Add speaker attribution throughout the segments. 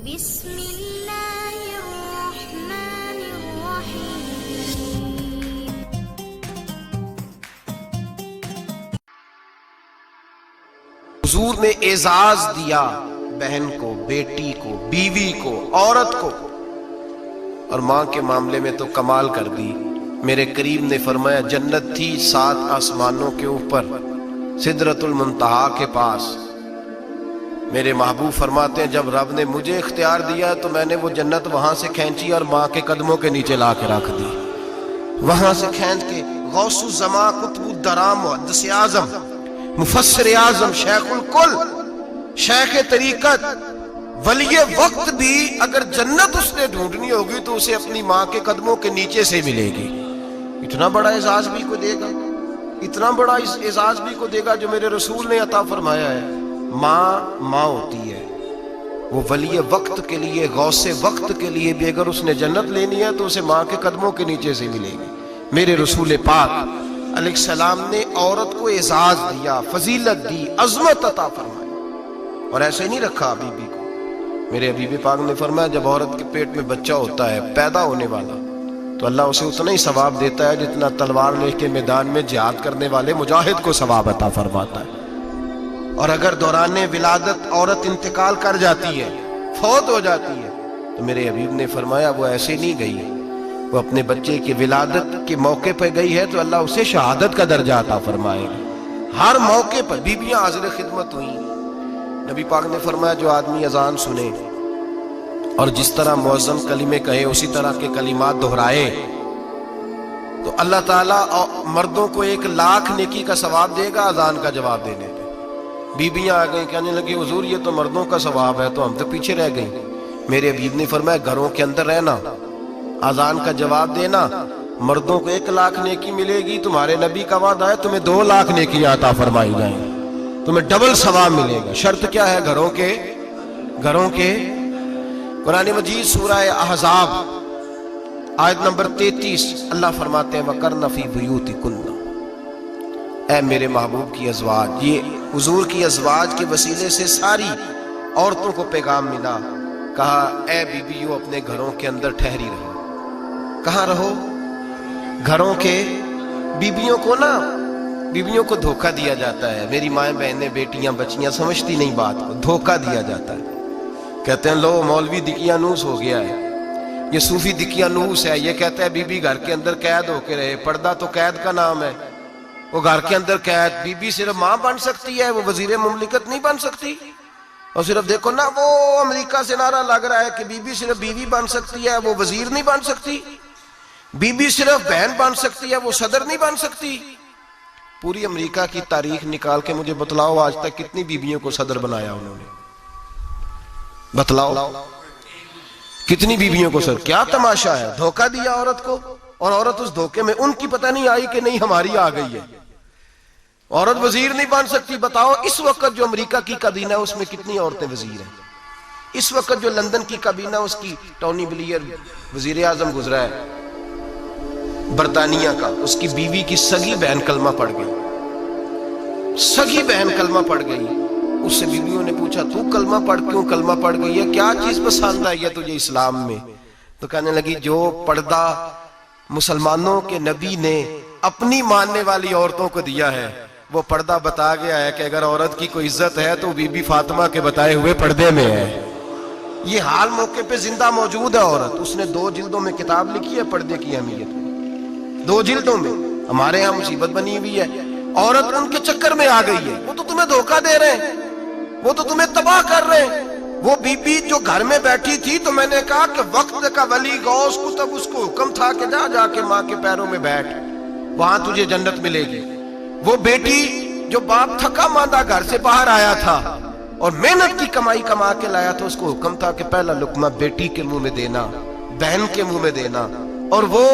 Speaker 1: بسم اللہ الرحمن الرحیم۔
Speaker 2: حضور نے اعزاز دیا بہن کو، بیٹی کو، بیوی کو، عورت کو، اور ماں کے معاملے میں تو کمال کر دی۔ میرے کریم نے فرمایا جنت تھی 7 آسمانوں کے اوپر سدرۃ المنتہا کے پاس۔ میرے محبوب فرماتے ہیں جب رب نے مجھے اختیار دیا تو میں نے وہ جنت وہاں سے کھینچی اور ماں کے قدموں کے نیچے لا کے رکھ دی۔ وہاں سے کھینچ کے غوث الزمان، قطب الدرام، محدث اعظم، مفسر اعظم، شیخ الکل، شیخ طریقت، ولی وقت بھی اگر جنت اس نے ڈھونڈنی ہوگی تو اسے اپنی ماں کے قدموں کے نیچے سے ملے گی۔ اتنا بڑا اعزاز بھی کو دے گا، اتنا بڑا اعزاز بھی کو دے گا جو میرے رسول نے عطا فرمایا ہے۔ ماں ہوتی ہے، وہ ولی وقت کے لیے، غوث وقت کے لیے بھی اگر اس نے جنت لینی ہے تو اسے ماں کے قدموں کے نیچے سے ملے گی۔ میرے رسول پاک علیہ السلام نے عورت کو اعزاز دیا، فضیلت دی، عظمت عطا فرمائی، اور ایسے نہیں رکھا بی بی کو۔ میرے حبیب پاک نے فرمایا جب عورت کے پیٹ میں بچہ ہوتا ہے پیدا ہونے والا تو اللہ اسے اتنا ہی ثواب دیتا ہے جتنا تلوار لے کے میدان میں جہاد کرنے والے مجاہد کو ثواب عطا فرماتا ہے۔ اور اگر دوران ولادت عورت انتقال کر جاتی ہے، فوت ہو جاتی ہے، تو میرے حبیب نے فرمایا وہ ایسے نہیں گئی، وہ اپنے بچے کی ولادت کے موقع پہ گئی ہے تو اللہ اسے شہادت کا درجہ عطا فرمائے گا۔ ہر موقع پر بیویاں حاضر خدمت ہوئیں۔ نبی پاک نے فرمایا جو آدمی اذان سنے اور جس طرح مؤذن کلمے کہے اسی طرح کے کلمات دہرائے تو اللہ تعالیٰ مردوں کو 1,00,000 نیکی کا ثواب دے گا اذان کا جواب دینے پہ۔ بیویاں آ گئیں کہنے لگی حضور یہ تو مردوں کا ثواب ہے تو ہم تو پیچھے رہ گئیں۔ میرے حبیب نے فرمایا گھروں کے اندر رہنا، اذان کا جواب دینا، مردوں کو 1,00,000 نیکی ملے گی، تمہارے نبی کا وعدہ ہے تمہیں 2,00,000 نیکی عطا فرمائی جائیں، تمہیں ڈبل ثواب ملے گا۔ شرط کیا ہے؟ گھروں کے قرآن مجید سورہ احزاب آیت نمبر 33 اللہ فرماتے ہیں وَقَرْنَ فِي بُيُوتِكُنَّ۔ اے میرے محبوب کی ازواج، یہ حضور کی ازواج کے وسیلے سے ساری عورتوں کو پیغام ملا۔ کہا اے بیویوں اپنے گھروں کے اندر ٹھہری رہو۔ کہاں رہو؟ گھروں کے۔ بیویوں کو دھوکہ دیا جاتا ہے۔ میری مائیں بہنیں بیٹیاں بچیاں سمجھتی نہیں بات کو، دھوکہ دیا جاتا ہے۔ کہتے ہیں لو مولوی دقیانوس ہو گیا ہے، یہ صوفی دقیانوس ہے، یہ کہتا ہے بی بی گھر کے اندر قید ہو کے رہے۔ پردہ تو قید کا نام ہے، وہ گھر کے اندر قید۔ بی بی صرف ماں بن سکتی ہے، وہ وزیر مملکت نہیں بن سکتی۔ اور صرف دیکھو نا وہ امریکہ سے نعرہ لگ رہا ہے کہ بی بی صرف بیوی بن سکتی ہے، وہ وزیر نہیں بن سکتی۔ بی بی صرف بہن بن سکتی ہے، وہ صدر نہیں بن سکتی۔ پوری امریکہ کی تاریخ نکال کے مجھے بتلاؤ آج تک کتنی بیویوں کو صدر بنایا انہوں نے؟ بتلاؤ کتنی بیویوں کو صدر؟ کیا تماشا ہے؟ دھوکہ دیا عورت کو، اور عورت اس دھوکے میں ان کی پتہ نہیں آئی کہ نہیں ہماری آ گئی ہے۔ عورت وزیر نہیں بن سکتی۔ بتاؤ اس وقت جو امریکہ کی کابینہ ہے اس میں کتنی عورتیں وزیر ہیں؟ اس وقت جو لندن کی کابینہ اس کی ٹونی بلیئر وزیر اعظم گزرا ہے برطانیہ کا، اس کی بیوی کی سگی بہن کلمہ پڑھ گئی، سگی بہن کلمہ پڑھ گئی۔ اس سے بیویوں نے پوچھا تو کلمہ پڑھ کیوں کلمہ پڑھ گئی ہے؟ کیا چیز پسند آئی ہے تجھے اسلام میں؟ تو کہنے لگی جو پردہ مسلمانوں کے نبی نے اپنی ماننے والی عورتوں کو دیا ہے وہ پردہ بتا گیا ہے کہ اگر عورت کی کوئی عزت ہے تو بی بی فاطمہ کے بتائے ہوئے پردے میں ہے۔ یہ حال موقع پہ زندہ موجود ہے عورت۔ اس نے 2 جلدوں میں کتاب لکھی ہے پردے کی اہمیت، 2 جلدوں میں۔ ہمارے ہاں مصیبت بنی ہوئی ہے، عورت ان کے چکر میں آ گئی ہے، وہ تو تمہیں دھوکہ دے رہے ہیں، وہ تو تمہیں تباہ کر رہے ہیں۔ وہ بی بی جو گھر میں بیٹھی تھی تو میں نے کہا کہ وقت کا ولی غوث کو تب اس کو حکم تھا کہ جا کے ماں کے پیروں میں بیٹھ، وہاں تجھے جنت ملے گی۔ وہ بیٹی جو باپ تھکا ماندہ گھر سے باہر آیا تھا اور محنت کی کمائی کما کے لایا تھا، اس کو حکم تھا کہ پہلا لقمہ بیٹی کے منہ میں دینا، بہن کے منہ میں دینا۔ اور وہ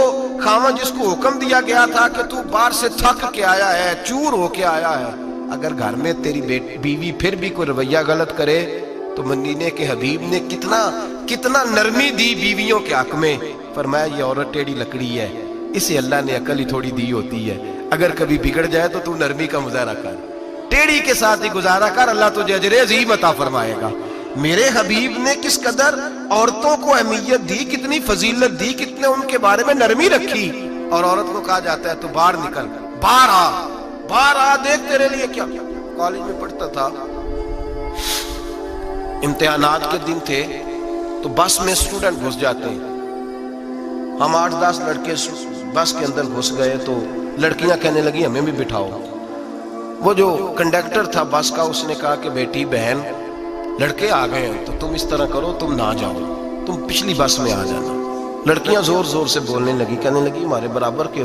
Speaker 2: خاوند جس کو حکم دیا گیا تھا کہ تو باہر سے تھک کے آیا ہے، چور ہو کے آیا ہے، اگر گھر میں تیری بیوی پھر بھی کوئی رویہ غلط کرے تو مدینے کے حبیب نے کتنا نرمی دی بیویوں کے حق میں۔ فرمایا یہ عورت ٹیڑھی لکڑی ہے، اسے اللہ نے عقل ہی تھوڑی دی ہوتی ہے، اگر کبھی بگڑ جائے تو تو نرمی کا مظاہرہ کر، ٹیڑھی کے ساتھ ہی گزارا کر، اللہ تجھے اجر عظیم عطا فرمائے گا۔ میرے حبیب نے کس قدر عورتوں کو اہمیت دی، کتنی فضیلت دی، کتنے ان کے بارے میں نرمی رکھی. اور عورت کو کہا جاتا ہے تو باہر نکل، باہر آ دیکھ تیرے لیے کیا. کالج میں پڑھتا تھا، امتحانات کے دن تھے تو بس میں اسٹوڈنٹ گھس جاتے ہیں. ہم 8-10 لڑکے بس کے اندر گھس گئے تو لڑکیاں کہنے لگی ہمیں بھی بٹھاؤ. وہ جو کنڈکٹر تھا بس کا، اس نے کہا کہ بیٹی بہن لڑکے آ گئے ہیں تو تم اس طرح کرو، تم نہ جاؤ، تم پچھلی بس میں آ جانا. لڑکیاں زور زور سے بولنے لگی، کہنے لگی ہمارے برابر کے